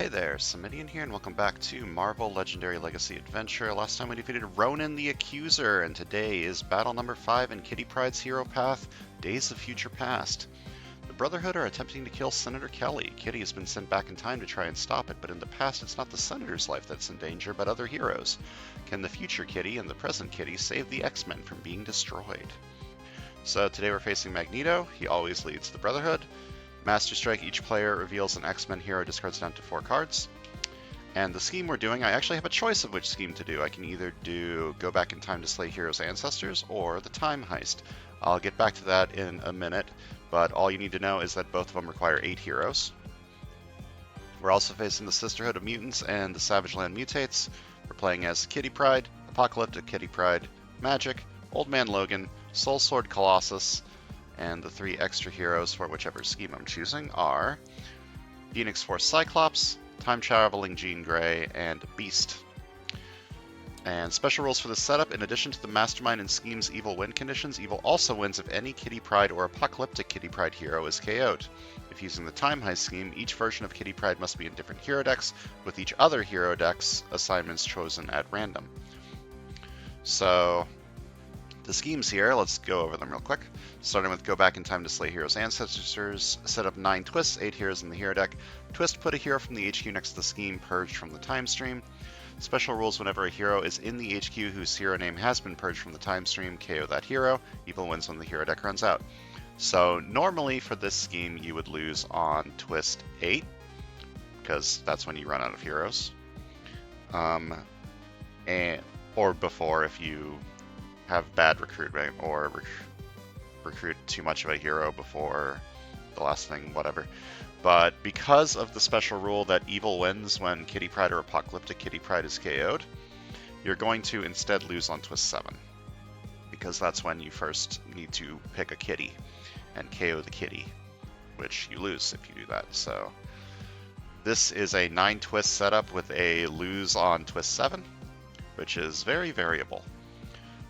Hey there, Samitian here, and welcome back to Marvel Legendary Legacy Adventure. Last time we defeated Ronan the Accuser, and today is battle number 5 in Kitty Pryde's hero path, Days of Future Past. The Brotherhood are attempting to kill Senator Kelly. Kitty has been sent back in time to try and stop it, but in the past it's not the Senator's life that's in danger, but other heroes. Can the future Kitty and the present Kitty save the X-Men from being destroyed? So today we're facing Magneto. He always leads the Brotherhood. Master Strike, each player reveals an X-Men hero, discards down to 4 cards. And the scheme we're doing, I actually have a choice of which scheme to do. I can either do Go Back in Time to Slay Heroes' Ancestors or the Time Heist. I'll get back to that in a minute, but all you need to know is that both of them require 8 heroes. We're also facing the Sisterhood of Mutants and the Savage Land Mutates. We're playing as Kitty Pryde, Apocalyptic Kitty Pryde, Magic, Old Man Logan, Soul Sword Colossus, and the 3 extra heroes for whichever scheme I'm choosing are Phoenix Force Cyclops, Time Traveling Jean Grey, and Beast. And special rules for this setup: in addition to the Mastermind and Scheme's evil win conditions, evil also wins if any Kitty Pryde or Apocalyptic Kitty Pryde hero is KO'd. If using the Time Heist scheme, each version of Kitty Pryde must be in different hero decks, with each other hero deck's assignments chosen at random. So the schemes here, let's go over them real quick. Starting with Go Back in Time to Slay Heroes' Ancestors, set up 9 twists, 8 heroes in the hero deck. Twist, put a hero from the HQ next to the scheme, purged from the time stream. Special rules: whenever a hero is in the HQ whose hero name has been purged from the time stream, KO that hero. Evil wins when the hero deck runs out. So normally for this scheme you would lose on twist 8, because that's when you run out of heroes. Or before if you have bad recruitment or recruit too much of a hero before the last thing, whatever. But because of the special rule that evil wins when Kitty Pryde or Apocalyptic Kitty Pryde is KO'd, you're going to instead lose on twist 7, because that's when you first need to pick a kitty and KO the kitty, which you lose if you do that. So this is a 9 twist setup with a lose on twist 7, which is very variable.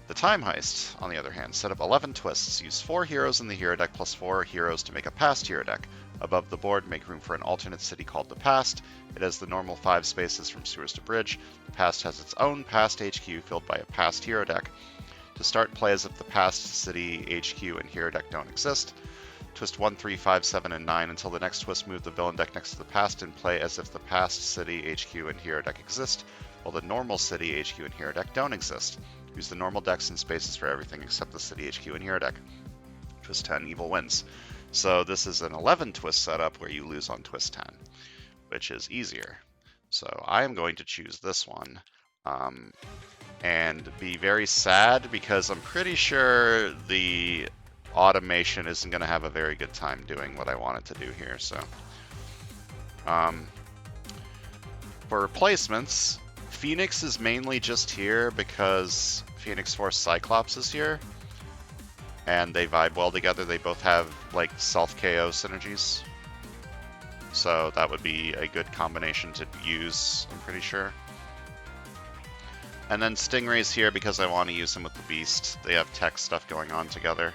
The Time Heist, on the other hand, set up 11 twists. Use 4 heroes in the hero deck plus 4 heroes to make a past hero deck. Above the board, make room for an alternate city called the Past. It has the normal 5 spaces from sewers to bridge. The Past has its own Past HQ filled by a past hero deck. To start, play as if the Past city HQ and hero deck don't exist. Twist 1, 3, 5, 7, and 9 until the next twist. Move the villain deck next to the Past and play as if the Past city HQ and hero deck exist, while the normal city HQ and hero deck don't exist. Use the normal decks and spaces for everything except the city HQ and hero deck. Twist 10, evil wins. So this is an 11 twist setup where you lose on twist 10, which is easier. So I am going to choose this one and be very sad because I'm pretty sure the automation isn't going to have a very good time doing what I want it to do here. So for replacements, Phoenix is mainly just here because Phoenix Force Cyclops is here, and they vibe well together. They both have like self-KO synergies, so that would be a good combination to use, I'm pretty sure. And then Stingray's here because I want to use him with the Beast. They have tech stuff going on together.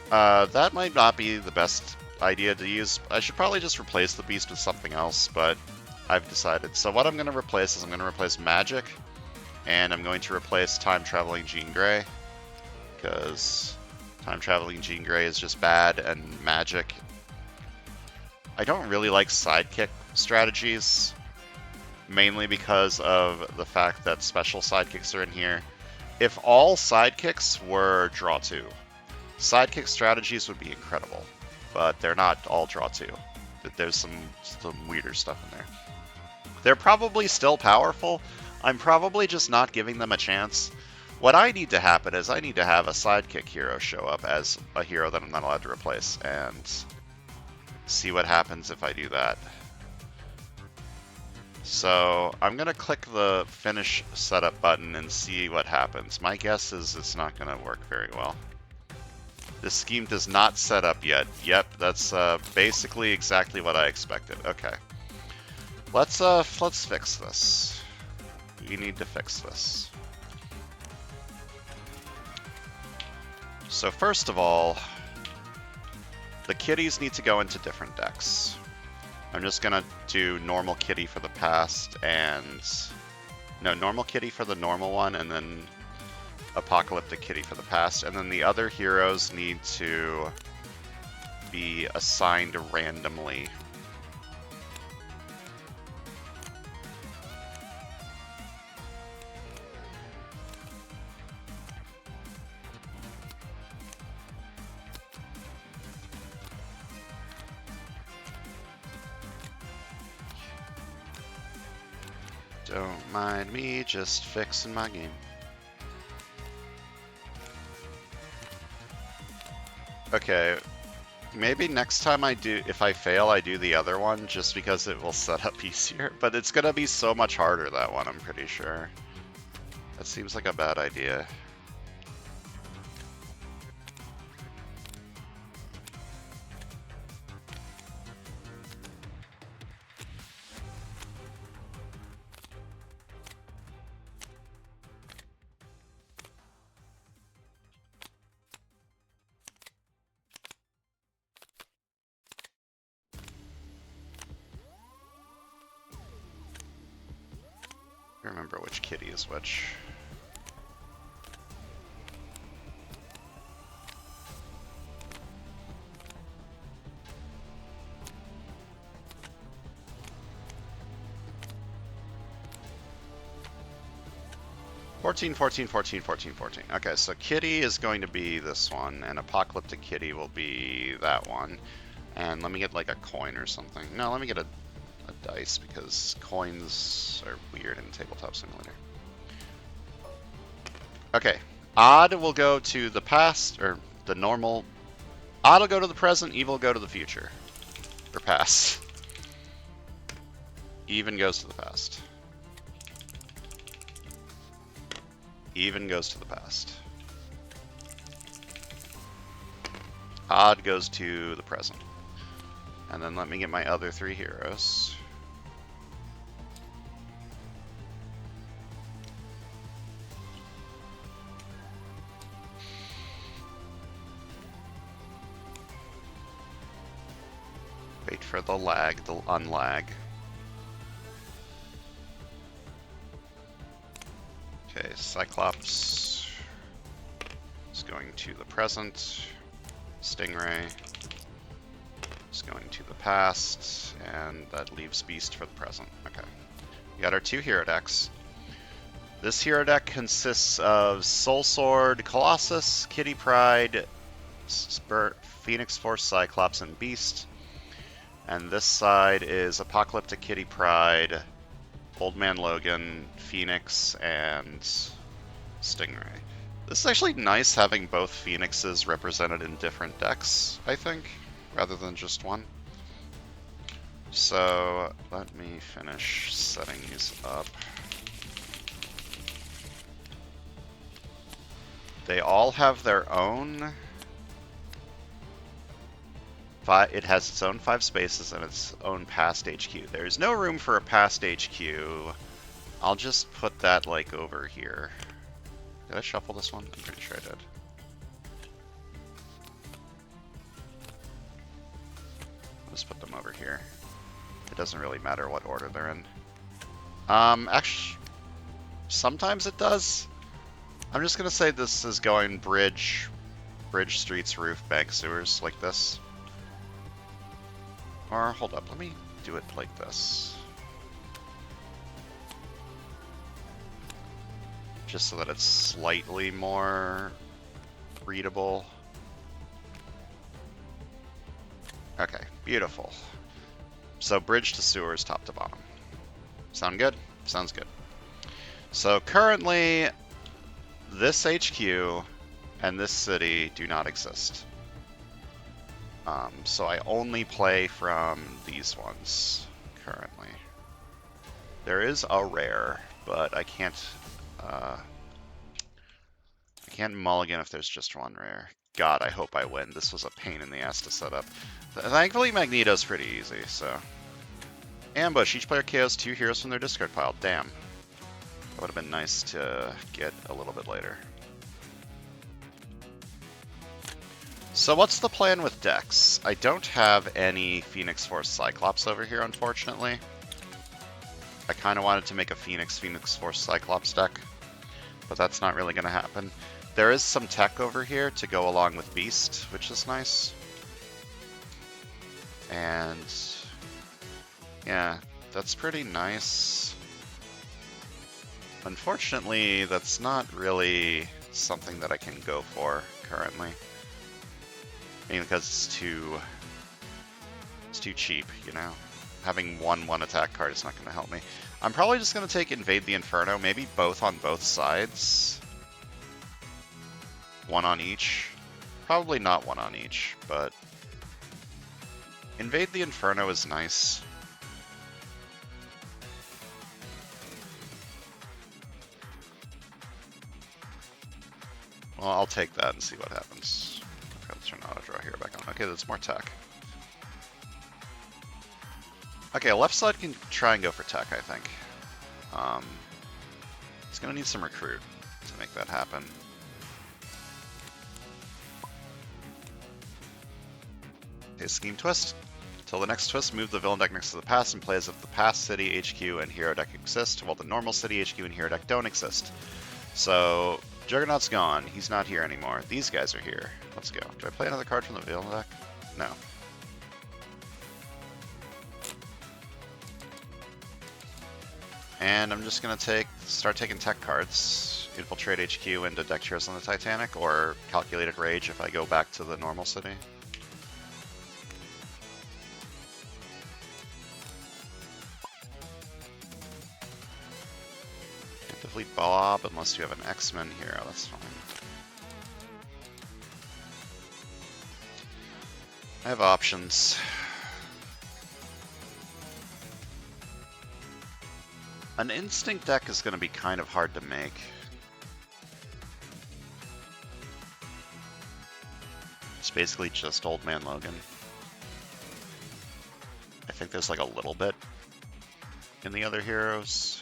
That might not be the best idea to use. I should probably just replace the Beast with something else, but I've decided. So what I'm going to replace is I'm going to replace Magic, and I'm going to replace Time Traveling Jean Grey, because Time Traveling Jean Grey is just bad, and Magic... I don't really like sidekick strategies, mainly because of the fact that special sidekicks are in here. If all sidekicks were draw 2, sidekick strategies would be incredible, but they're not all draw 2. There's some weirder stuff in there. They're probably still powerful. I'm probably just not giving them a chance. What I need to happen is I need to have a sidekick hero show up as a hero that I'm not allowed to replace, and see what happens if I do that. So I'm going to click the finish setup button and see what happens. My guess is it's not going to work very well. This scheme does not set up yet. Yep, that's basically exactly what I expected. Okay. Let's fix this. We need to fix this. So first of all, the kitties need to go into different decks. I'm just gonna do normal kitty for the past and... No, normal kitty for the normal one, and then apocalyptic kitty for the past. And then the other heroes need to be assigned randomly. Don't mind me just fixing my game. Okay, maybe next time I do, if I fail, I do the other one just because it will set up easier. But it's gonna be so much harder, that one, I'm pretty sure. That seems like a bad idea. I remember which kitty is which. Fourteen, 14, 14, 14, 14. Okay, so kitty is going to be this one, and apocalyptic kitty will be that one. And let me get like a coin or something. No, let me get a dice, because coins are weird in Tabletop Simulator. Okay, odd will go to the past, or the normal. Odd will go to the present, evil will go to the future. Or past. Even goes to the past. Even goes to the past. Odd goes to the present. And then let me get my other three heroes. Wait for the lag, the unlag. Okay, Cyclops is going to the present. Stingray is going to the past, and that leaves Beast for the present. Okay. We got our two hero decks. This hero deck consists of Soul Sword, Colossus, Kitty Pryde, Phoenix Force, Cyclops, and Beast. And this side is Apocalyptic Kitty Pryde, Old Man Logan, Phoenix, and Stingray. This is actually nice having both Phoenixes represented in different decks, I think, rather than just one. So let me finish setting these up. They all have their own... It has its own 5 spaces and its own past HQ. There's no room for a past HQ. I'll just put that, like, over here. Did I shuffle this one? I'm pretty sure I did. I'll just put them over here. It doesn't really matter what order they're in. Actually, sometimes it does. I'm just gonna say this is going bridge, streets, roof, bank, sewers, like this. Or, hold up, let me do it like this. Just so that it's slightly more readable. Okay, beautiful. So bridge to sewers, top to bottom. Sound good? Sounds good. So currently, this HQ and this city do not exist. So I only play from these ones currently. There is a rare, but I can't mulligan if there's just one rare. God, I hope I win. This was a pain in the ass to set up. Thankfully, Magneto's pretty easy, so. Ambush. Each player KOs 2 heroes from their discard pile. Damn. That would have been nice to get a little bit later. So what's the plan with decks? I don't have any Phoenix Force Cyclops over here, unfortunately. I kind of wanted to make a Phoenix Force Cyclops deck, but that's not really going to happen. There is some tech over here to go along with Beast, which is nice. And yeah, that's pretty nice. Unfortunately, that's not really something that I can go for currently. Mainly because it's too cheap, you know? Having one attack card is not going to help me. I'm probably just going to take Invade the Inferno, maybe both on both sides. One on each. Probably not one on each, but Invade the Inferno is nice. Well, I'll take that and see what happens. Okay, let's turn auto draw here back on. Okay, that's more tech. Okay, left side can try and go for tech, I think. It's going to need some recruit to make that happen. Okay, Scheme Twist. Till the next twist, move the villain deck next to the past and play as if the past city, HQ, and hero deck exist, while the normal city, HQ, and hero deck don't exist. So, Juggernaut's gone. He's not here anymore. These guys are here. Let's go. Do I play another card from the villain deck? No. And I'm just going to start taking tech cards. Infiltrate HQ into deck chairs on the Titanic, or Calculated Rage if I go back to the normal city. Can't defeat Bob unless you have an X-Men hero, that's fine. I have options. An instinct deck is going to be kind of hard to make. It's basically just Old Man Logan. I think there's like a little bit in the other heroes.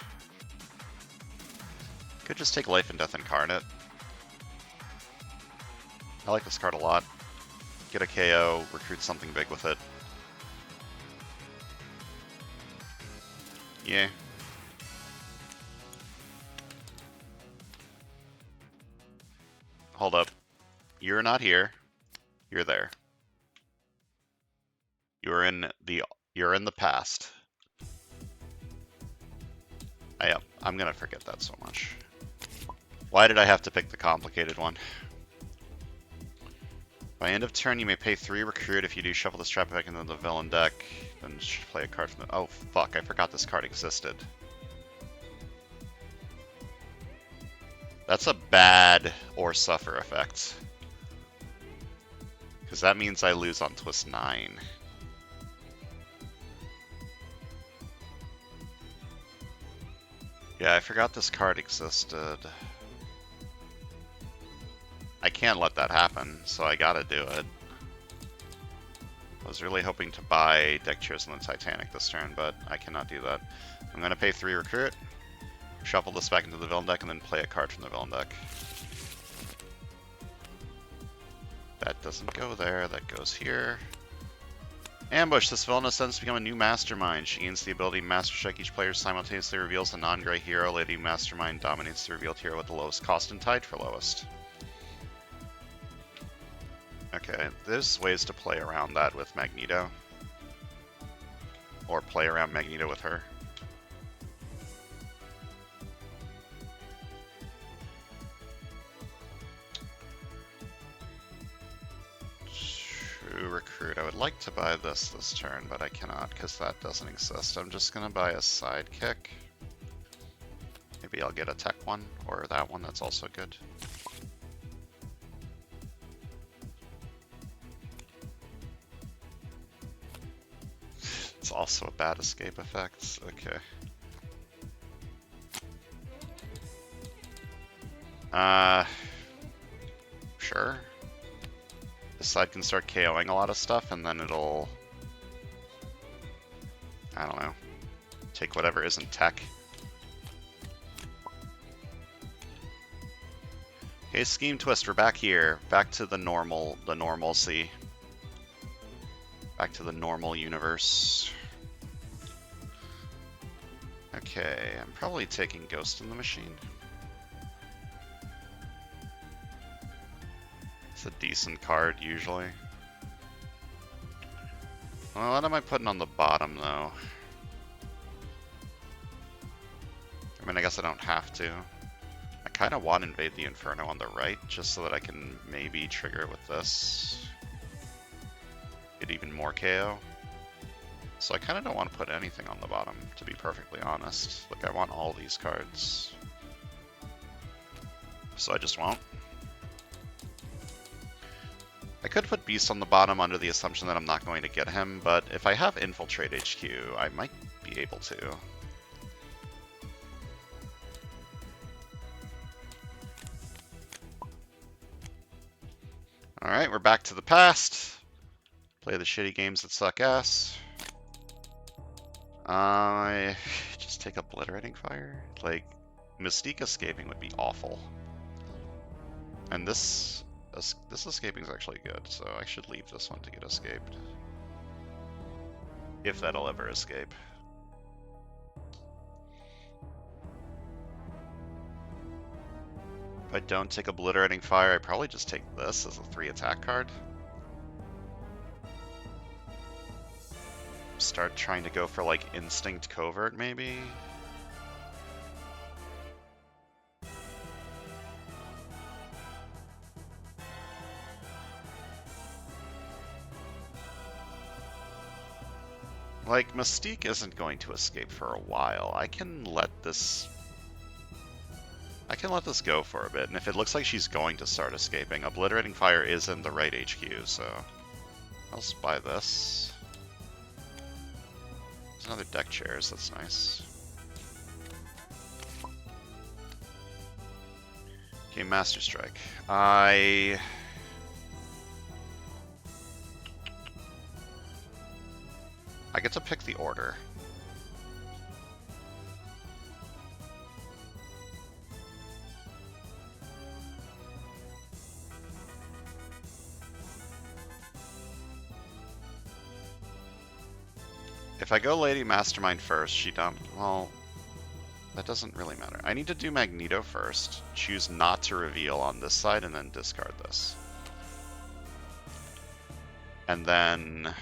Could just take Life and Death Incarnate. I like this card a lot. Get a KO, recruit something big with it. Yeah. Hold up. You're not here. You're there. You're in the past. I'm gonna forget that so much. Why did I have to pick the complicated one? By end of turn, you may pay 3 recruit. If you do, shuffle this trap back into the villain deck. Then play a card from the... Oh, fuck. I forgot this card existed. That's a bad or suffer effect. Because that means I lose on twist 9. Yeah, I forgot this card existed. I can't let that happen, so I gotta do it. I was really hoping to buy deck chairs on the Titanic this turn, but I cannot do that. I'm gonna pay 3 recruit, shuffle this back into the villain deck, and then play a card from the villain deck. That doesn't go there, that goes here. Ambush! This villain ascends to become a new mastermind. She gains the ability Master Strike. Each player simultaneously reveals a non-gray hero. Lady Mastermind dominates the revealed hero with the lowest cost and tied for lowest. Okay, there's ways to play around that with Magneto. Or play around Magneto with her. To recruit, I would like to buy this turn, but I cannot because that doesn't exist. I'm just going to buy a sidekick. Maybe I'll get a tech one, or that one, that's also good. It's also a bad escape effect. Okay. Sure. This side can start KOing a lot of stuff, and then it'll... I don't know. Take whatever isn't tech. Okay, Scheme Twist, we're back here. Back to the normalcy. Back to the normal universe. Okay, I'm probably taking Ghost in the Machine. It's a decent card, usually. Well, what am I putting on the bottom, though? I mean, I guess I don't have to. I kind of want to Invade the Inferno on the right, just so that I can maybe trigger it with this. Get even more KO. So I kind of don't want to put anything on the bottom, to be perfectly honest. Like, I want all these cards. So I just won't. I could put Beast on the bottom under the assumption that I'm not going to get him, but if I have Infiltrate HQ, I might be able to. Alright, we're back to the past. Play the shitty games that suck ass. I just take Obliterating Fire. Like, Mystique escaping would be awful. And this escaping is actually good, so I should leave this one to get escaped. If that'll ever escape. If I don't take Obliterating Fire, I probably just take this as a 3 attack card. Start trying to go for like Instinct Covert, maybe? Like, Mystique isn't going to escape for a while. I can let this go for a bit, and if it looks like she's going to start escaping, Obliterating Fire is in the right HQ, so I'll just buy this. There's another deck chairs, that's nice. Okay, Master Strike. I get to pick the order. If I go Lady Mastermind first, she don't... Well, that doesn't really matter. I need to do Magneto first, choose not to reveal on this side, and then discard this. And then...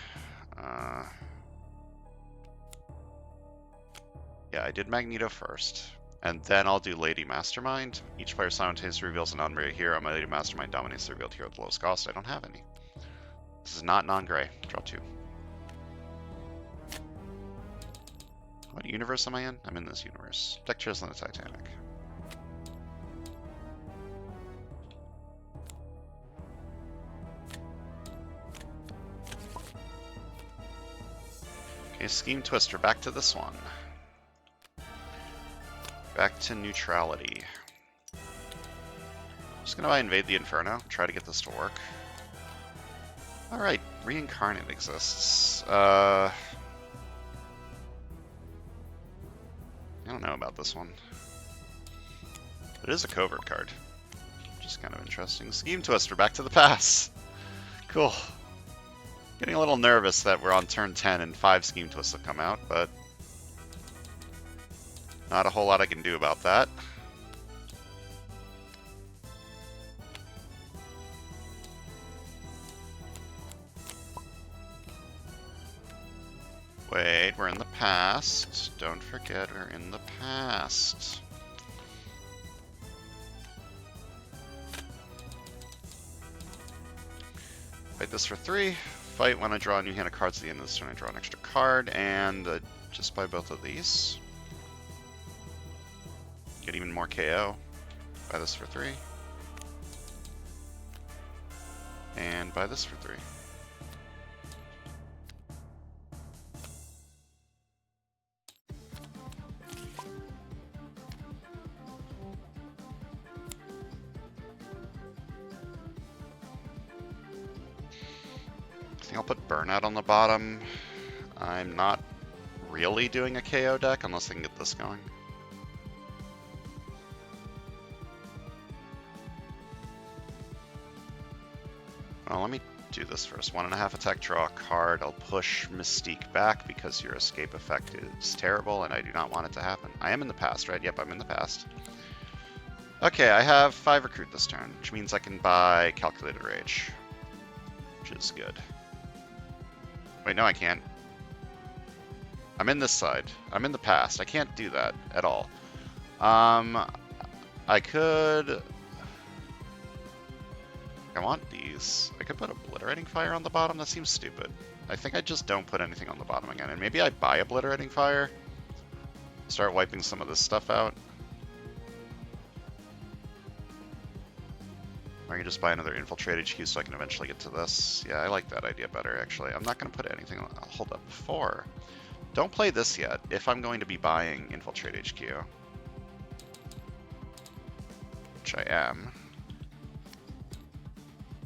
yeah, I did Magneto first. And then I'll do Lady Mastermind. Each player simultaneously reveals a non-gray hero. My Lady Mastermind dominates the revealed hero at the lowest cost. I don't have any. This is not non-gray. Draw 2. What universe am I in? I'm in this universe. Deck chairs on the Titanic. Okay, Scheme Twister. Back to this one. Back to neutrality. Just gonna Invade the Inferno. Try to get this to work. Alright, Reincarnate exists. I don't know about this one. It is a covert card, which is kind of interesting. Scheme Twister, back to the pass. Cool. Getting a little nervous that we're on turn 10 and 5 Scheme Twists have come out, but not a whole lot I can do about that. Wait, we're in the past. Don't forget, we're in the past. Fight this for 3. Fight when I draw a new hand of cards at the end of this turn. I draw an extra card, and just buy both of these. Get even more KO. Buy this for 3. And buy this for 3. I think I'll put Burnout on the bottom. I'm not really doing a KO deck unless I can get this going. Well, let me do this first. 1.5 attack, draw a card. I'll push Mystique back because your escape effect is terrible and I do not want it to happen. I am in the past, right? Yep, I'm in the past. Okay, I have 5 recruit this turn, which means I can buy Calculated Rage, which is good. Wait, no, I can't. I'm in this side. I'm in the past. I can't do that at all. I could... I want these. I could put Obliterating Fire on the bottom. That seems stupid. I think I just don't put anything on the bottom again. And maybe I buy Obliterating Fire. Start wiping some of this stuff out. Or I can just buy another Infiltrate HQ so I can eventually get to this. Yeah, I like that idea better, actually. I'm not going to put anything on... Hold up. 4. Don't play this yet, if I'm going to be buying Infiltrate HQ. Which I am.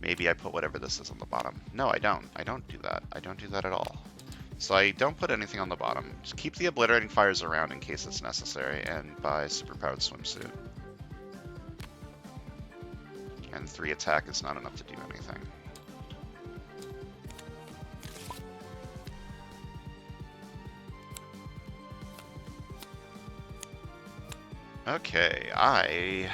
Maybe I put whatever this is on the bottom. No, I don't. I don't do that. I don't do that at all. So I don't put anything on the bottom. Just keep the Obliterating Fires around in case it's necessary, and buy Superpowered Swimsuit. And 3 attack is not enough to do anything. Okay, I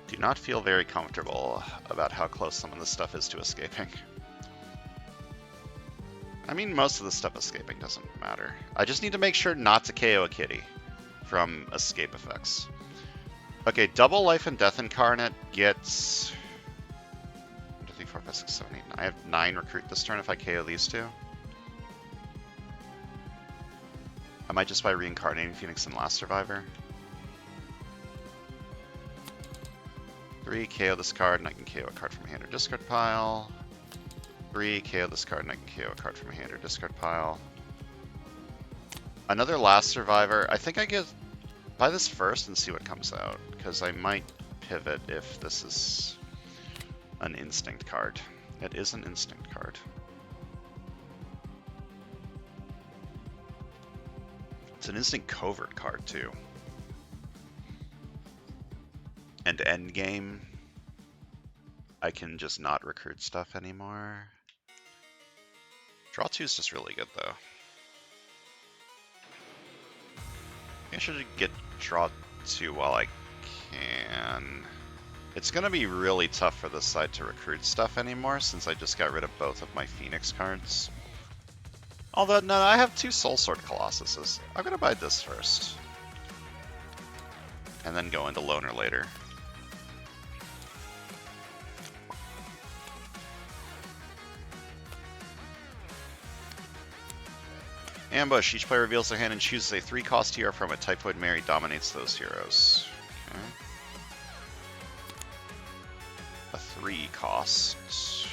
do not feel very comfortable about how close some of this stuff is to escaping. I mean, most of the stuff escaping doesn't matter. I just need to make sure not to KO a kitty from escape effects. Okay, double Life and Death Incarnate gets... 1, 2, 3, 4, 5, 6, 7, 8, 9. I have 9 recruit this turn if I KO these 2. I might just buy Reincarnating Phoenix and Last Survivor. 3, KO this card, and I can KO a card from hand or discard pile. 3, KO this card, and I can KO a card from hand or discard pile. Another Last Survivor. I think I get... buy this first and see what comes out, because I might pivot if this is an instinct card. It is an instinct card. It's an instinct covert card, too. And endgame, I can just not recruit stuff anymore. Draw 2 is just really good, though. I should get draw 2 while I can. It's going to be really tough for this side to recruit stuff anymore, since I just got rid of both of my Phoenix cards. Although, no, I have 2 Soul Sword Colossuses. I'm going to buy this first. And then go into Loner later. Ambush. Each player reveals their hand and chooses a 3-cost hero from it. Typhoid Mary dominates those heroes. Okay. A 3-cost.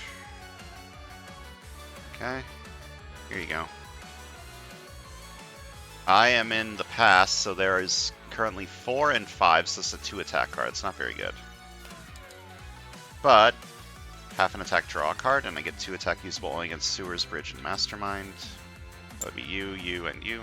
Okay. Here you go. I am in the past, so there is currently 4 and 5, so it's a 2 attack card. It's not very good. But, half an attack draw card, and I get 2 attack usable only against Sewers, Bridge, and Mastermind. That would be you, you, and you.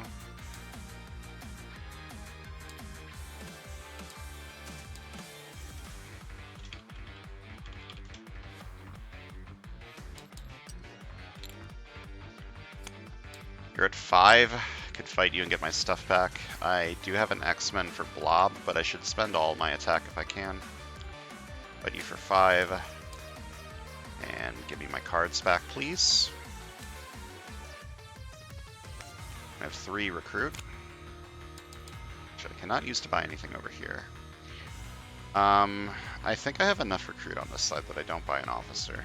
You're at 5. I could fight you and get my stuff back. I do have an X-Men for Blob, but I should spend all my attack if I can. Fight you for 5. And give me my cards back, please. I have 3 recruit, which I cannot use to buy anything over here. I think I have enough recruit on this side that I don't buy an officer.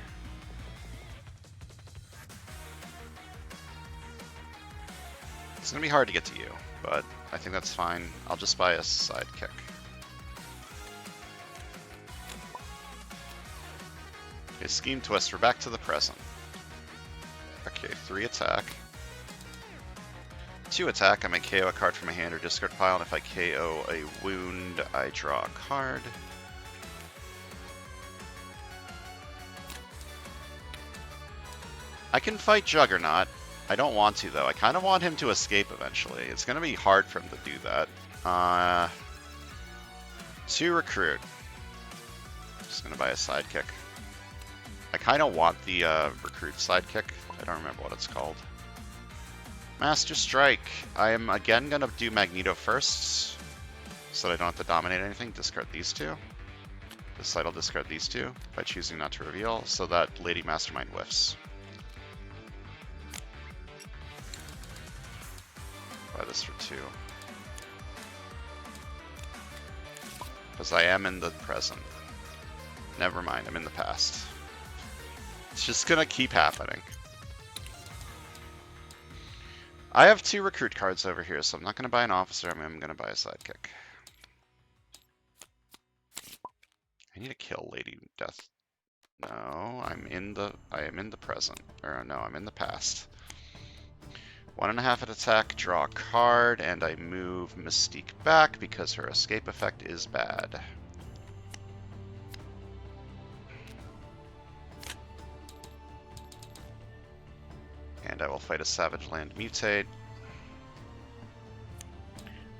It's going to be hard to get to you, but I think that's fine. I'll just buy a sidekick. Okay, Scheme Twist, we're back to the present. Okay, 3 attack. 2 attack, I may KO a card from a hand or discard pile, and if I KO a wound, I draw a card. I can fight Juggernaut. I don't want to, though. I kind of want him to escape eventually. It's going to be hard for him to do that. 2 recruit. Just going to buy a sidekick. I kind of want the recruit sidekick. I don't remember what it's called. Master Strike. I am again going to do Magneto first, so that I don't have to dominate anything. Discard these two. This side will discard these two by choosing not to reveal, so that Lady Mastermind whiffs. Buy this for 2. Because I am in the present. Never mind, I'm in the past. It's just gonna keep happening. I have 2 recruit cards over here, so I'm not gonna buy an officer, I'm gonna buy a sidekick. I need to kill Lady Death. No, I am in the present. Or no, I'm in the past. 1.5 at attack, draw a card, and I move Mystique back because her escape effect is bad. And I will fight a Savage Land Mutate.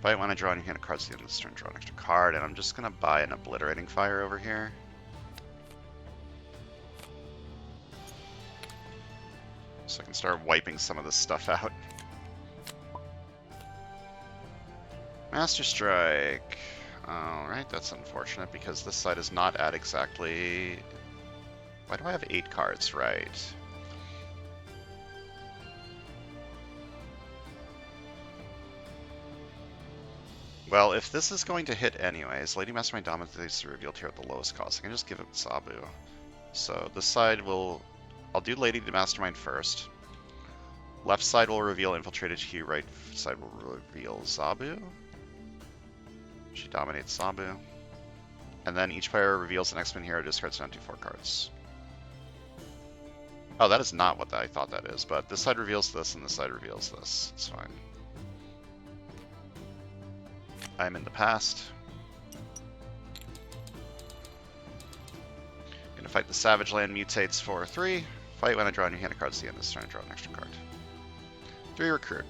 Fight when I draw any hand of cards at the end of this turn, draw an extra card, and I'm just going to buy an Obliterating Fire over here. So I can start wiping some of this stuff out. Master Strike. Alright, that's unfortunate because this side is not at exactly... Why do I have 8 cards? Right. Well, if this is going to hit anyways, Lady Mastermind dominates the revealed here at the lowest cost. I can just give it Sabu. So this side will... I'll do Lady Mastermind first. Left side will reveal Infiltrated Hue, right side will reveal Zabu. She dominates Sabu. And then each player reveals an X-Men hero, discards down to 4 cards. Oh, that is not what I thought that is, but this side reveals this and this side reveals this. It's fine. I'm in the past. Gonna fight the Savage Land Mutates for 3. Fight when I draw a new hand of cards at the end of this turn, draw an extra card. 3 recruit.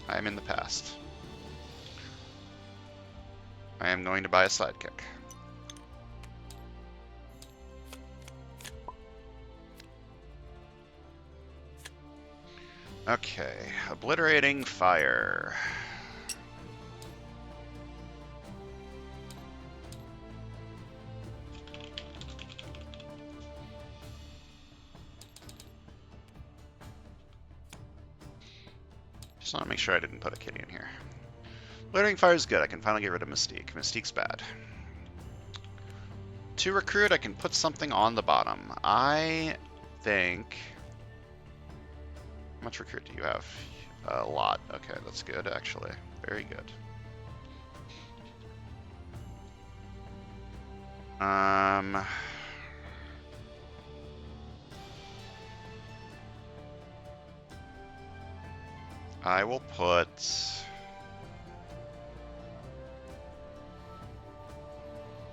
I am in the past. I am going to buy a sidekick. Okay, Obliterating Fire. Just want to make sure I didn't put a kitty in here. Obliterating Fire is good. I can finally get rid of Mystique. Mystique's bad. To recruit, I can put something on the bottom. I think... How much recruit do you have? A lot. Okay, that's good, actually. Very good. I will put...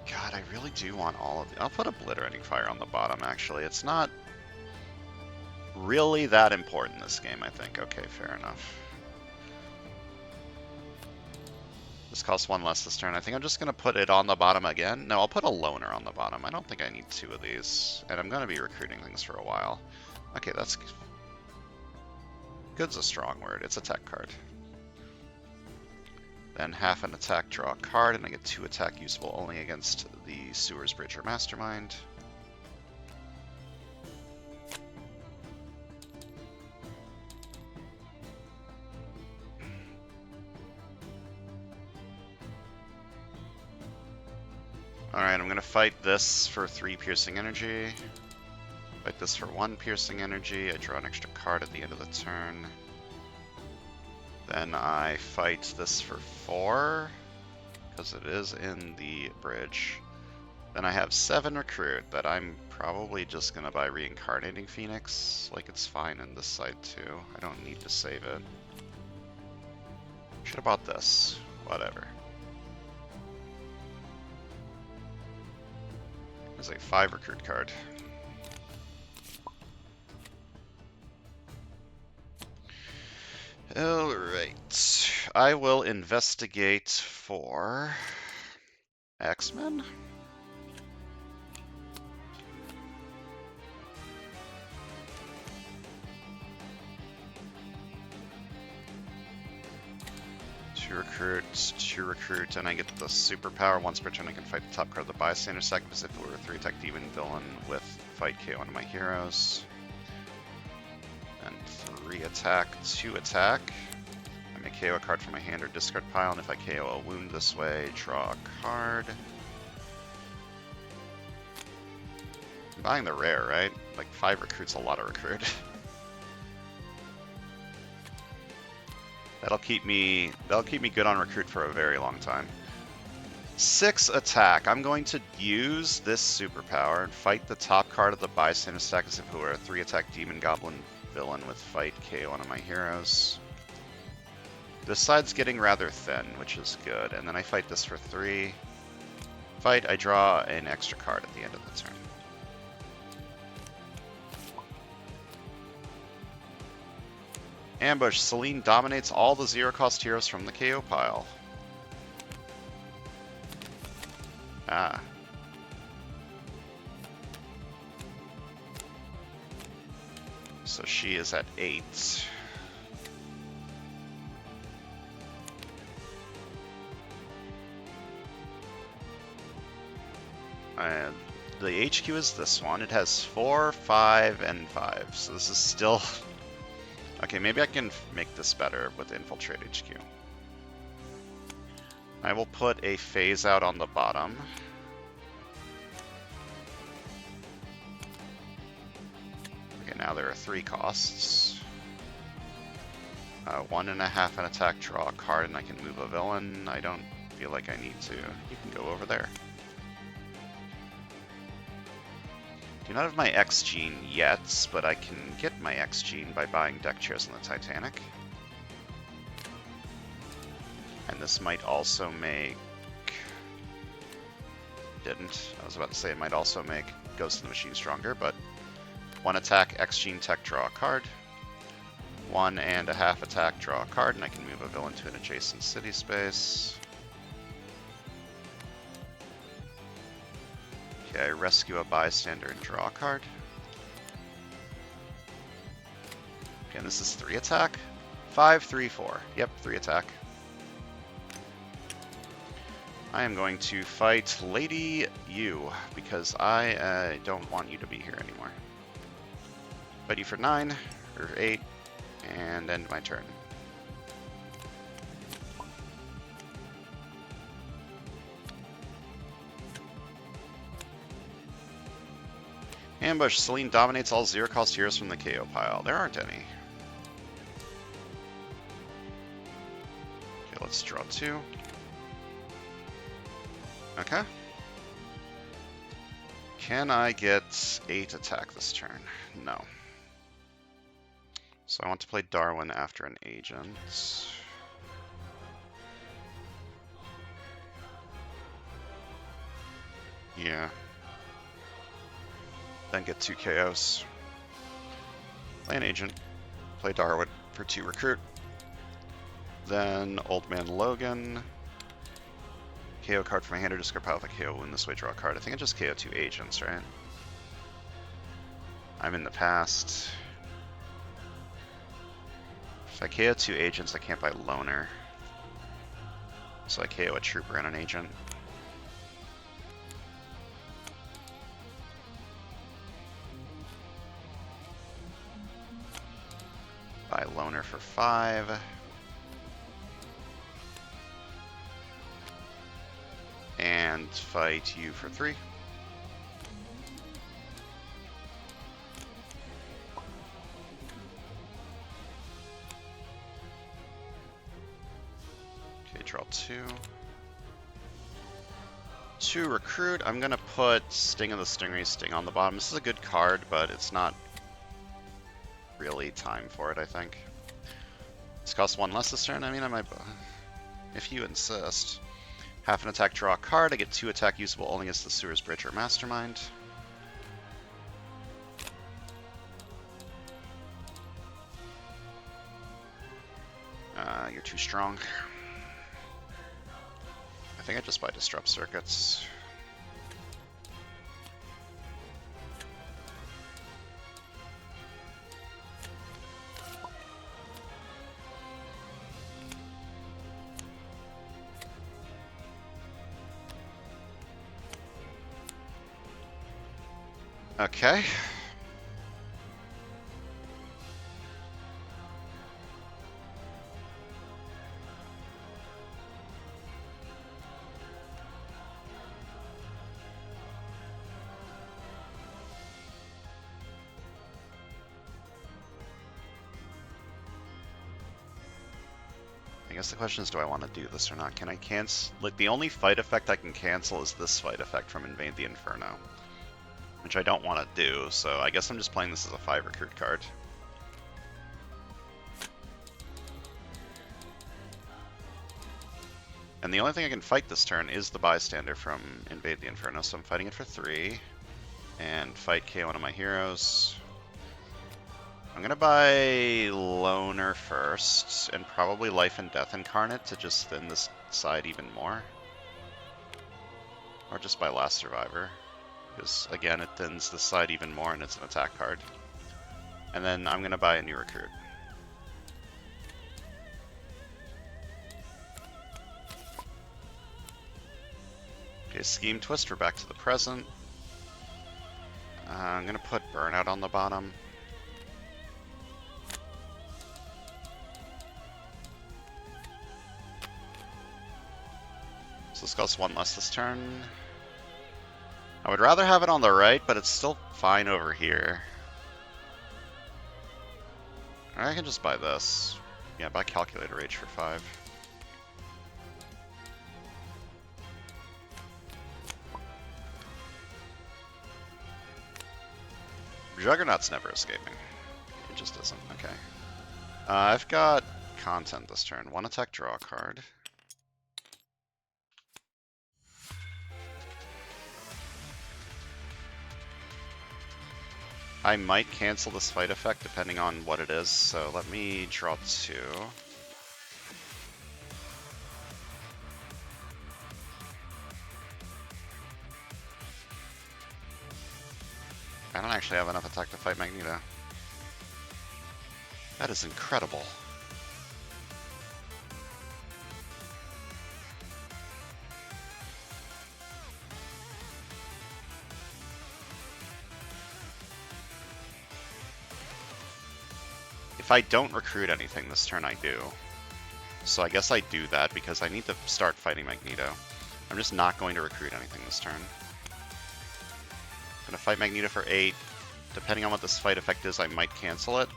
God, I really do want all of the... I'll put Obliterating Fire on the bottom, actually. It's not really that important this game, I think. Okay, fair enough. This costs 1 less this turn. I think I'm just going to put it on the bottom again. No, I'll put a Loner on the bottom. I don't think I need 2 of these. And I'm going to be recruiting things for a while. Okay, that's... Good's a strong word. It's a tech card. Then half an attack, draw a card, and I get 2 attack usable only against the Sewers Bridge or Mastermind. Alright, I'm going to fight this for 3 piercing energy. Fight this for 1 piercing energy. I draw an extra card at the end of the turn. Then I fight this for 4, because it is in the bridge. Then I have 7 recruit that I'm probably just going to buy Reincarnating Phoenix. Like, it's fine in this side too. I don't need to save it. Should have bought this. Whatever. There's a 5 recruit card. Alright. I will investigate for X-Men? Two recruit, and I get the superpower. Once per turn I can fight the top card of the bystander stack as if it were a 3-attack demon villain with fight KO one of my heroes. And 3 attack, 2 attack. I may KO a card from my hand or discard pile, and if I KO a wound this way, draw a card. I'm buying the rare, right? Like 5 recruits, a lot of recruit. That'll keep me good on recruit for a very long time. 6 attack. I'm going to use this superpower and fight the top card of the bystander stack as if it were a 3-attack demon goblin villain with fight KO one of my heroes. This side's getting rather thin, which is good. And then I fight this for 3. Fight, I draw an extra card at the end of the turn. Ambush. Celine dominates all the 0-cost heroes from the KO pile. Ah. So she is at 8. And the HQ is this one. It has 4, 5, and 5. So this is still... Okay, maybe I can make this better with Infiltrate HQ. I will put a phase out on the bottom. Okay, now there are 3 costs. 1.5 an attack, draw a card, and I can move a villain. I don't feel like I need to. You can go over there. Do not have my X gene yet, but I can get my X gene by buying deck chairs on the Titanic. And this might also make... Didn't. I was about to say it might also make Ghost of the Machine stronger, but 1 attack, X gene tech, draw a card. 1.5 attack, draw a card, and I can move a villain to an adjacent city space. Okay, rescue a bystander and draw a card. Okay, and this is 3 attack. 5, 3, 4. Yep, 3 attack. I am going to fight Lady Yu, because I don't want you to be here anymore. Fight you for 9, or 8, and end my turn. Ambush. Celine dominates all 0-cost heroes from the KO pile. There aren't any. Okay, let's draw 2. Okay. Can I get 8 attack this turn? No. So I want to play Darwin after an agent. Yeah. Then get 2 KOs. Play an agent. Play Darwin for 2 recruit. Then Old Man Logan. KO card from my hand or discard pile. If I KO win this way, draw a card. I think I just KO 2 agents, right? I'm in the past. If I KO 2 agents, I can't buy Loner. So I KO a trooper and an agent. Buy Loner for 5. And fight you for 3. Okay, draw 2. 2 recruit. I'm gonna put Sting of the Stingray Sting on the bottom. This is a good card, but it's not really time for it, I think. This costs 1 less this turn. I mean, I might... If you insist. Half an attack, draw a card. I get 2 attack usable only against the Sewers Bridge or Mastermind. You're too strong. I think I just buy Disrupt Circuits. Okay. I guess the question is, do I want to do this or not? Can I cancel? Like, the only fight effect I can cancel is this fight effect from Invade the Inferno, which I don't want to do, so I guess I'm just playing this as a 5 recruit card. And the only thing I can fight this turn is the bystander from Invade the Inferno, so I'm fighting it for 3. And fight KO one of my heroes. I'm gonna buy Loner first, and probably Life and Death Incarnate to just thin this side even more. Or just buy Last Survivor, because again, it thins this side even more and it's an attack card. And then I'm gonna buy a new recruit. Okay, Scheme Twist, we're back to the present. I'm gonna put Burnout on the bottom. So this costs 1 less this turn. I would rather have it on the right, but it's still fine over here. I can just buy this. Yeah, buy Calculator Rage for 5. Juggernaut's never escaping. It just isn't. Okay. I've got content this turn. 1 attack, draw a card. I might cancel this fight effect depending on what it is, so let me draw 2. I don't actually have enough attack to fight Magneto. That is incredible. If I don't recruit anything this turn, I do. So I guess I do that because I need to start fighting Magneto. I'm just not going to recruit anything this turn. I'm gonna fight Magneto for 8. Depending on what this fight effect is, I might cancel it.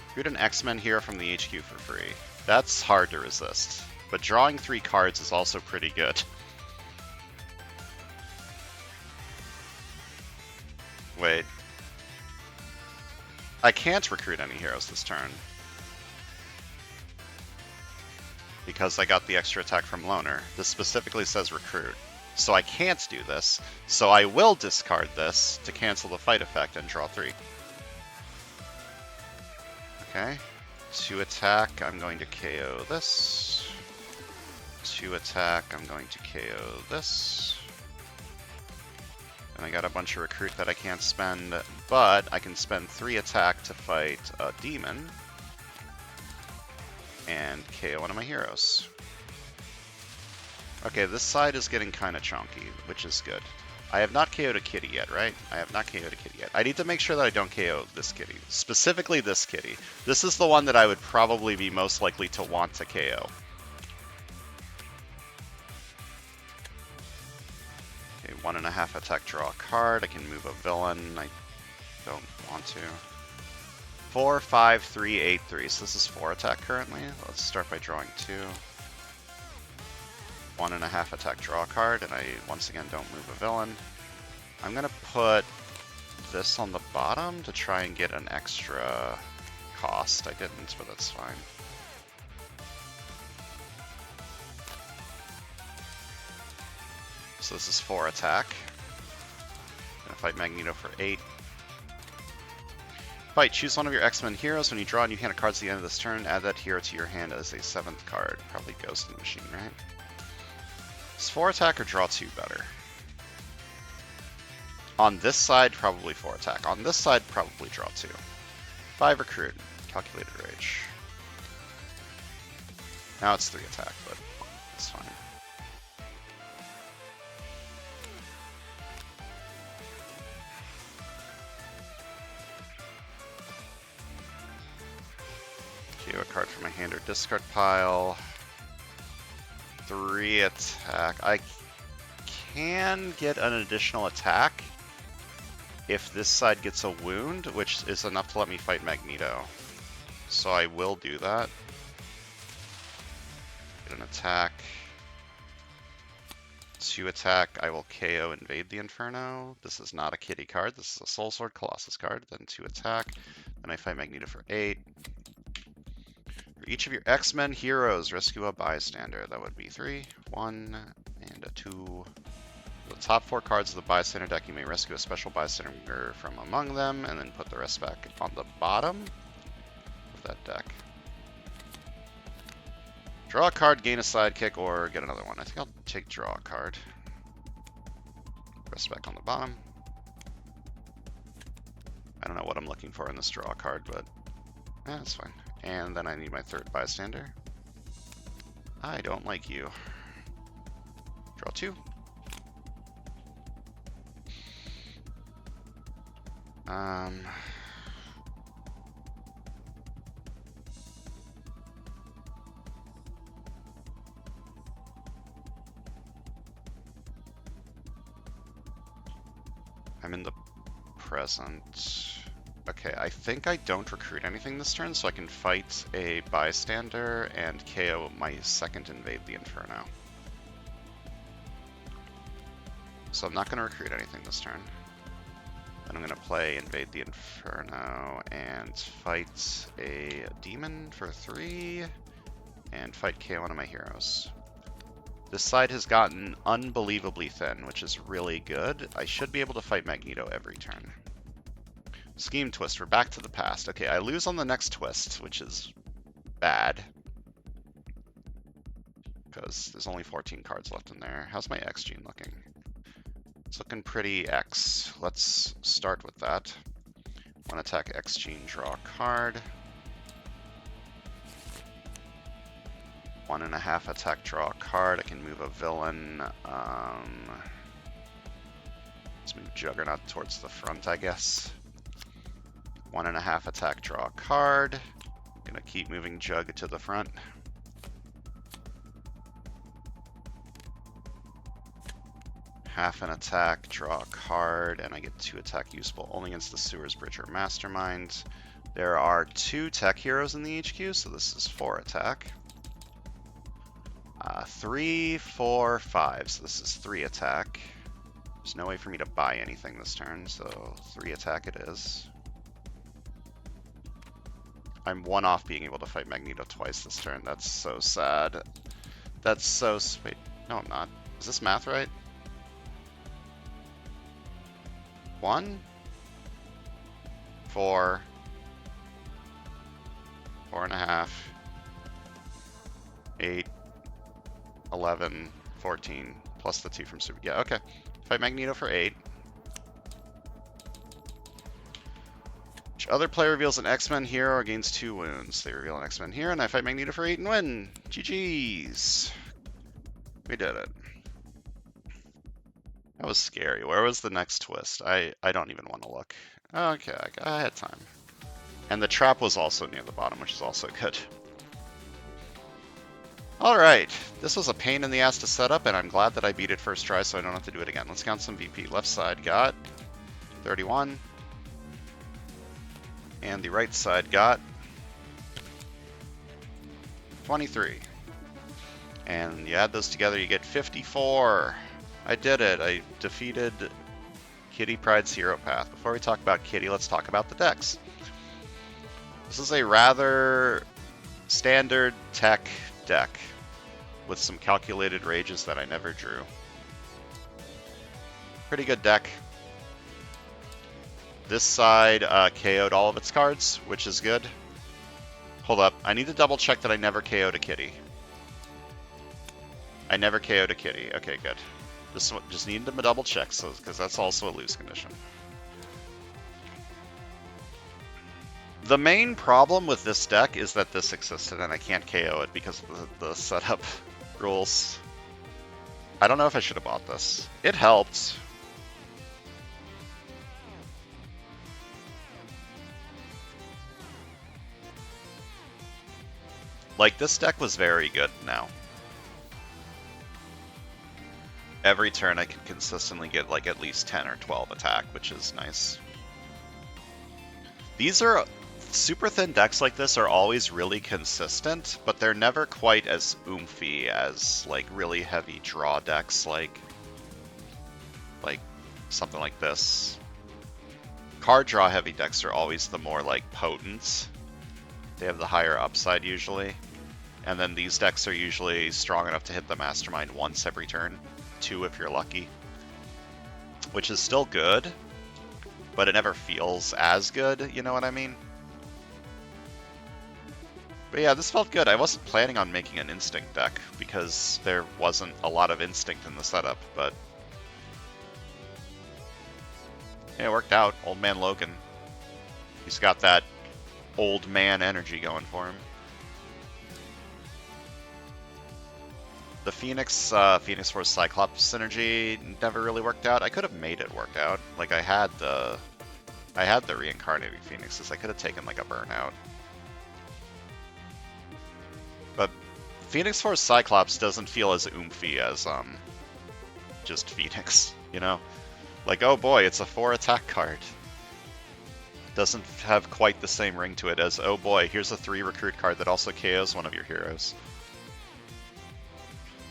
Recruit an X-Men hero from the HQ for free. That's hard to resist. But drawing 3 cards is also pretty good. Wait. I can't recruit any heroes this turn. Because I got the extra attack from Loner. This specifically says recruit. So I can't do this. So I will discard this to cancel the fight effect and draw 3. Okay. 2 attack, I'm going to KO this. 2 attack, I'm going to KO this. And I got a bunch of recruit that I can't spend, but I can spend 3 attack to fight a demon. And KO one of my heroes. Okay, this side is getting kind of chunky, which is good. I have not KO'd a kitty yet, right? I have not KO'd a kitty yet. I need to make sure that I don't KO this kitty. Specifically this kitty. This is the one that I would probably be most likely to want to KO. Okay, 1.5 attack, draw a card. I can move a villain. I don't want to. 4, 5, 3, 8, 3. So this is 4 attack currently. Let's start by drawing 2. 1.5 attack, draw a card, and I once again don't move a villain. I'm gonna put this on the bottom to try and get an extra cost. I didn't, but that's fine. So this is 4 attack. I'm gonna fight Magneto for 8. Fight, choose one of your X-Men heroes. When you draw a new hand of cards at the end of this turn, add that hero to your hand as a 7th card. Probably Ghost in the Machine, right? Is 4 attack or draw 2 better? On this side, probably 4 attack. On this side, probably draw 2. 5 recruit. Calculated Rage. Now it's 3 attack, but it's fine. discard pile. 3 attack. I can get an additional attack if this side gets a wound, which is enough to let me fight Magneto. So I will do that. Get an attack. 2 attack. I will KO Invade the Inferno. This is not a kitty card. This is a Soul Sword Colossus card. Then 2 attack. Then I fight Magneto for 8. For each of your X-Men heroes, rescue a bystander. That would be 3, 1, and a 2. The top 4 cards of the bystander deck, you may rescue a special bystander from among them, and then put the rest back on the bottom of that deck. Draw a card, gain a sidekick, or get another one. I think I'll take draw a card. Rest back on the bottom. I don't know what I'm looking for in this draw card, but that's fine. And then I need my 3rd bystander. I don't like you. Draw 2. I'm in the present. Okay, I think I don't recruit anything this turn, so I can fight a bystander and KO my 2nd Invade the Inferno. So I'm not going to recruit anything this turn. Then I'm going to play Invade the Inferno and fight a demon for 3 and fight KO one of my heroes. This side has gotten unbelievably thin, which is really good. I should be able to fight Magneto every turn. Scheme twist, we're back to the past. Okay, I lose on the next twist, which is bad. Because there's only 14 cards left in there. How's my X gene looking? It's looking pretty X. Let's start with that. 1 attack X gene, draw a card. 1.5 attack, draw a card. I can move a villain. Let's move Juggernaut towards the front, I guess. 1.5 attack, draw a card. Gonna keep moving Jug to the front. Half an attack, draw a card, and I get 2 attack useful only against the Sewers Bridge or Mastermind. There are 2 tech heroes in the HQ, so this is 4 attack. 3, 4, 5, so this is 3 attack. There's no way for me to buy anything this turn, so 3 attack it is. I'm 1 off being able to fight Magneto twice this turn. That's so sad. That's so sweet. No, I'm not. Is this math right? 1, 4, 4.5, 8, 11, 14, plus the 2 from Super. Yeah, okay. Fight Magneto for 8. Each other player reveals an X-Men hero or gains 2 wounds. They reveal an X-Men hero, and I fight Magneto for 8 and win. GG's. We did it. That was scary. Where was the next twist? I don't even want to look. Okay, I had time. And the trap was also near the bottom, which is also good. Alright, this was a pain in the ass to set up, and I'm glad that I beat it first try so I don't have to do it again. Let's count some VP. Left side got 31. And the right side got 23. And you add those together, you get 54. I did it. I defeated Kitty Pryde's Hero Path. Before we talk about Kitty, let's talk about the decks. This is a rather standard tech deck with some calculated rages that I never drew. Pretty good deck. This side KO'd all of its cards, which is good. Hold up. I need to double check that I never KO'd a Kitty. I never KO'd a Kitty. Okay, good. Just needed to double check, so because that's also a lose condition. The main problem with this deck is that this existed and I can't KO it because of the setup rules. I don't know if I should have bought this. It helped. Like, this deck was very good now. Every turn I can consistently get like at least 10 or 12 attack, which is nice. These are super thin decks like this are always really consistent, but they're never quite as oomphy as like really heavy draw decks like something like this. Card draw heavy decks are always the more like potent. They have the higher upside usually. And then these decks are usually strong enough to hit the Mastermind once every turn. 2 if you're lucky. Which is still good, but it never feels as good, you know what I mean? But yeah, this felt good. I wasn't planning on making an Instinct deck, because there wasn't a lot of Instinct in the setup, but... yeah, it worked out. Old Man Logan. He's got that old man energy going for him. The Phoenix Force Cyclops synergy never really worked out. I could have made it work out. Like, I had the reincarnating Phoenixes. I could have taken like a burnout. But Phoenix Force Cyclops doesn't feel as oomphy as just Phoenix, you know? Like, oh boy, it's a 4 attack card. Doesn't have quite the same ring to it as, oh boy, here's a 3 recruit card that also KOs one of your heroes.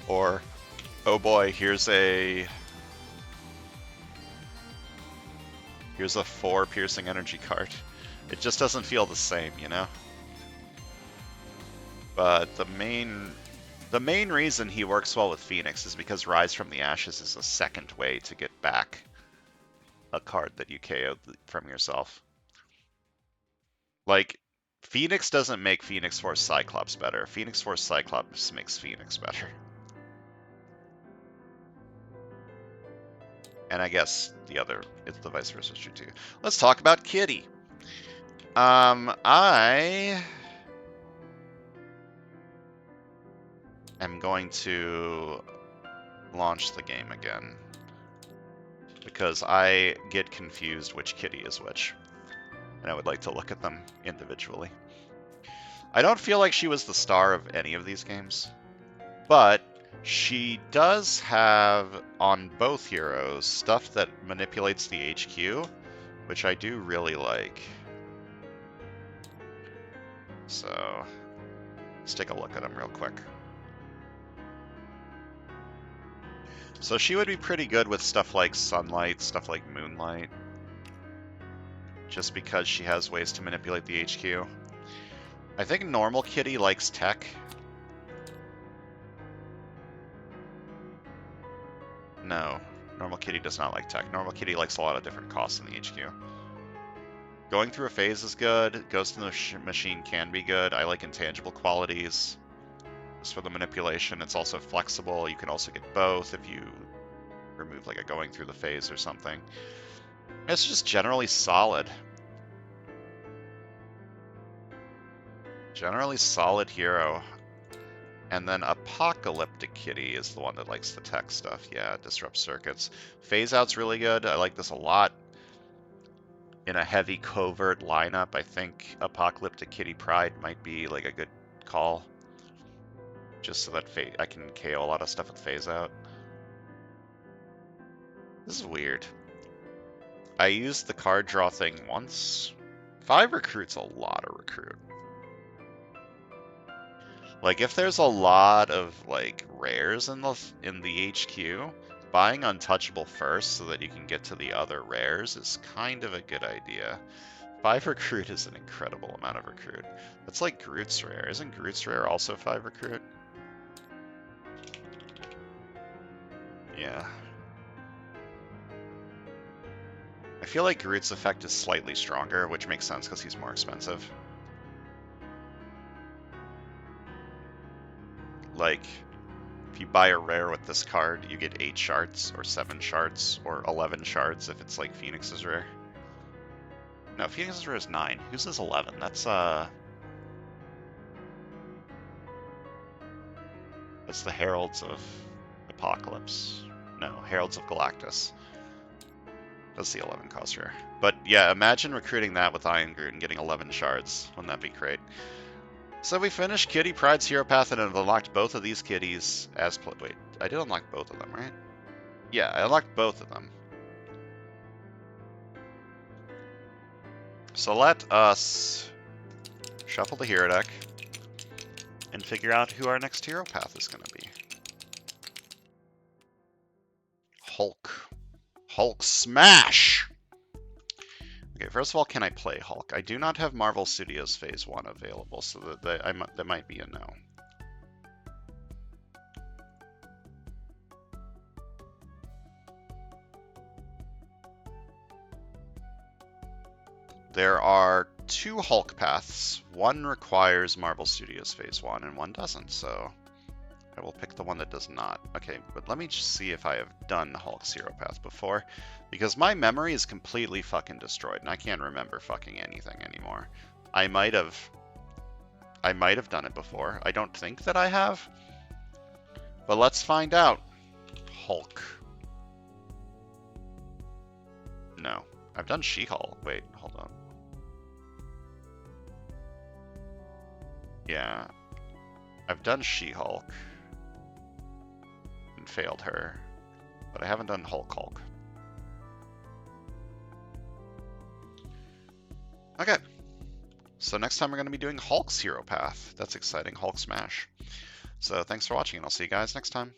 Or, oh boy, here's a 4 piercing energy card. It just doesn't feel the same, you know? But the main reason he works well with Phoenix is because Rise from the Ashes is a second way to get back a card that you KO'd from yourself. Like, Phoenix doesn't make Phoenix Force Cyclops better. Phoenix Force Cyclops makes Phoenix better. And I guess the vice versa is true too. Let's talk about Kitty. I am going to launch the game again because I get confused which Kitty is which, and I would like to look at them individually. I don't feel like she was the star of any of these games, but she does have, on both heroes, stuff that manipulates the HQ, which I do really like. So, let's take a look at them real quick. So she would be pretty good with stuff like Sunlight, stuff like Moonlight, just because she has ways to manipulate the HQ. I think normal Kitty likes tech. No, normal Kitty does not like tech. Normal Kitty likes a lot of different costs in the HQ. Going through a phase is good. Ghost in the Machine can be good. I like intangible qualities. Just for the manipulation, it's also flexible. You can also get both if you remove like a going through the phase or something. It's just generally solid. Generally solid hero. And then Apocalyptic Kitty is the one that likes the tech stuff. Yeah, disrupt circuits. Phase out's really good. I like this a lot. In a heavy covert lineup, I think Apocalyptic Kitty Pryde might be like a good call. Just so that I can KO a lot of stuff with phase out. This is weird. I used the card draw thing once. 5 recruit's a lot of recruit. Like, if there's a lot of, like, rares in the HQ, buying Untouchable first so that you can get to the other rares is kind of a good idea. 5 recruit is an incredible amount of recruit. That's like Groot's rare. Isn't Groot's rare also 5 recruit? Yeah. I feel like Groot's effect is slightly stronger, which makes sense because he's more expensive. Like, if you buy a rare with this card, you get 8 shards, or 7 shards, or 11 shards if it's like Phoenix's rare. No, Phoenix's rare is 9. Whose is 11? That's the Heralds of Apocalypse. No, Heralds of Galactus. That's the 11 cost rare. But yeah, imagine recruiting that with Iron Groot and getting 11 shards. Wouldn't that be great? So we finished Kitty Pryde's Hero Path and have unlocked both of these kitties as wait, I did unlock both of them, right? Yeah, I unlocked both of them. So let us shuffle the hero deck and figure out who our next hero path is going to be. Hulk. Hulk smash! Okay, first of all, can I play Hulk? I do not have Marvel Studios Phase 1 available, so that might be a no. There are 2 Hulk paths. One requires Marvel Studios Phase 1 and one doesn't, so I will pick the one that does not. Okay, but let me just see if I have done Hulk's hero path before, because my memory is completely fucking destroyed and I can't remember fucking anything anymore. I might have done it before. I don't think that I have, but let's find out. Hulk. No, I've done She-Hulk. Wait, hold on. Yeah, I've done She-Hulk and failed her, but I haven't done Hulk. Okay, so next time we're going to be doing Hulk's hero path. That's exciting, Hulk smash. So thanks for watching, and I'll see you guys next time.